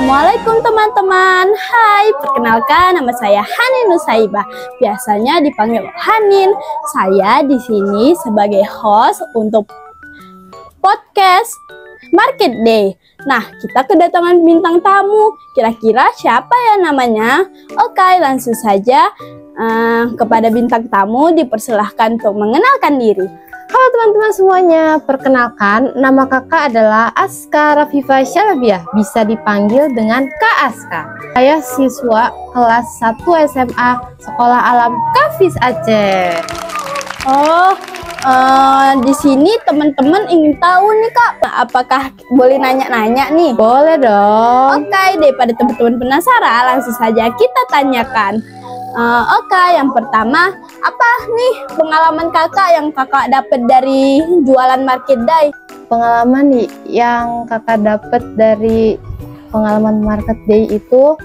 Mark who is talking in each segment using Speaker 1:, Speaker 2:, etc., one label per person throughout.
Speaker 1: Assalamualaikum teman-teman. Hai, perkenalkan nama saya Hanin Nusaibah. Biasanya dipanggil Hanin. Saya di sini sebagai host untuk podcast Market Day. Nah, kita kedatangan bintang tamu. Kira-kira siapa ya namanya? Oke, langsung saja kepada bintang tamu dipersilahkan untuk mengenalkan diri.
Speaker 2: Halo teman-teman semuanya, perkenalkan nama kakak adalah Aska Rafifa Syalabiah, bisa dipanggil dengan Kak Aska. Saya siswa kelas 1 SMA Sekolah Alam Kafis Aceh.
Speaker 1: Di sini teman-teman ingin tahu nih Kak, apakah boleh nanya-nanya nih?
Speaker 2: Boleh dong.
Speaker 1: Oke, daripada teman-teman penasaran, langsung saja kita tanyakan. Oke, yang pertama, apa nih pengalaman kakak yang kakak dapat dari jualan Market Day?
Speaker 2: Pengalaman yang kakak dapat dari pengalaman Market Day itu,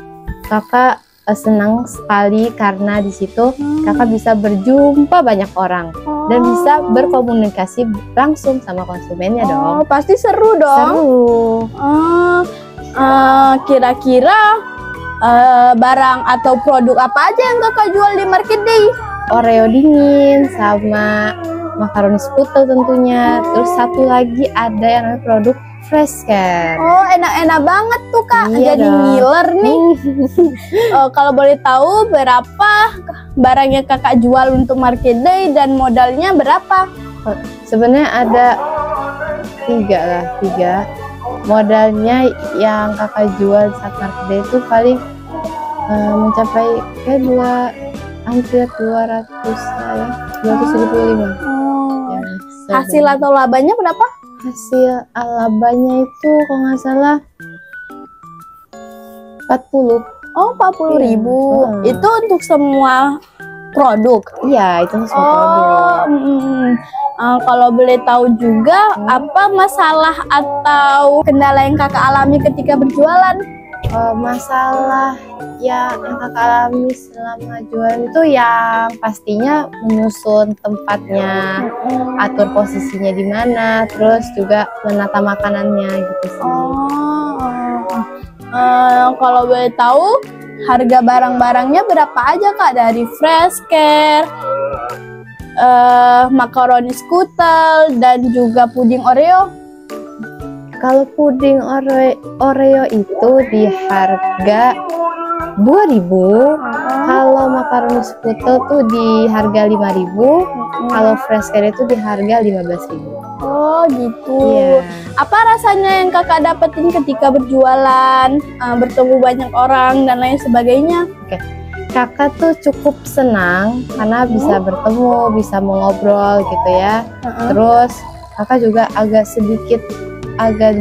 Speaker 2: kakak senang sekali karena di situ kakak bisa berjumpa banyak orang dan bisa berkomunikasi langsung sama konsumennya dong.
Speaker 1: Pasti seru dong.
Speaker 2: Seru.
Speaker 1: Kira-kira barang atau produk apa aja yang kakak jual di Market Day?
Speaker 2: Oreo dingin sama makaroni skutel tentunya. Terus satu lagi ada yang namanya produk Fresh Care.
Speaker 1: Enak-enak banget tuh Kak.
Speaker 2: Iya
Speaker 1: jadi
Speaker 2: dong.
Speaker 1: ngiler nih. Kalau boleh tahu berapa barang yang kakak jual untuk Market Day dan modalnya berapa?
Speaker 2: Sebenarnya ada tiga. Modalnya yang kakak jual saat Market Day itu paling mencapai hampir 200 ya, 225. Ya,
Speaker 1: Hasil atau labanya berapa?
Speaker 2: Hasil labanya itu kalau nggak salah 40.
Speaker 1: 40.000. Itu untuk semua produk?
Speaker 2: Iya, itu semua produk.
Speaker 1: Kalau boleh tahu juga apa masalah atau kendala yang kakak alami ketika berjualan?
Speaker 2: Masalah yang kakak alami selama jualan itu yang pastinya menyusun tempatnya, atur posisinya di mana, terus juga menata makanannya gitu sih.
Speaker 1: Kalau boleh tahu harga barang-barangnya berapa aja Kak, dari Fresh Care, makaroni skutel, dan juga puding Oreo?
Speaker 2: Kalau puding Oreo itu di harga 2.000, kalau makaroni skutel tuh di harga 5.000, kalau Fresh Care itu di harga 15.000.
Speaker 1: Oh gitu.
Speaker 2: Iya.
Speaker 1: Apa rasanya yang kakak dapetin ketika berjualan, bertemu banyak orang dan lain sebagainya?
Speaker 2: Oke, kakak tuh cukup senang karena bisa bertemu, bisa mengobrol gitu ya. Terus kakak juga agak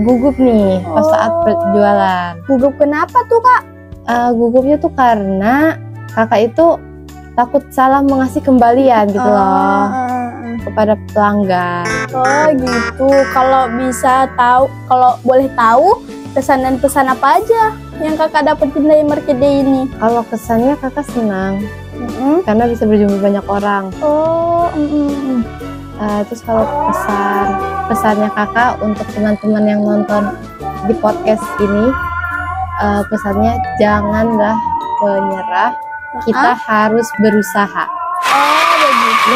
Speaker 2: gugup nih pas saat berjualan.
Speaker 1: Gugup kenapa tuh Kak?
Speaker 2: Gugupnya tuh karena kakak itu takut salah mengasih kembalian gitu loh kepada pelanggan.
Speaker 1: Oh gitu. Kalau boleh tahu kesan dan pesan apa aja yang kakak dapetin dari Market Day ini?
Speaker 2: Kalau kesannya kakak senang karena bisa berjumpa banyak orang. Terus kalau pesannya kakak untuk teman-teman yang nonton di podcast ini, pesannya janganlah menyerah, kita harus berusaha.
Speaker 1: Begitu.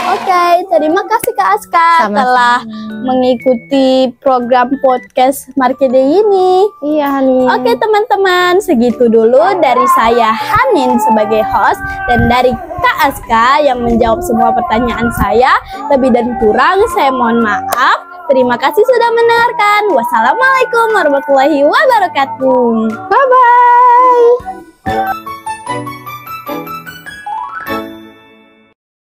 Speaker 1: Oke, terima kasih Kak Aska telah mengikuti program podcast Market Day ini.
Speaker 2: Iya Hanin.
Speaker 1: Oke teman-teman, segitu dulu dari saya Hanin sebagai host dan dari Kak Aska yang menjawab semua pertanyaan saya. Lebih dan kurang saya mohon maaf. Terima kasih sudah mendengarkan. Wassalamualaikum warahmatullahi wabarakatuh.
Speaker 2: Bye-bye.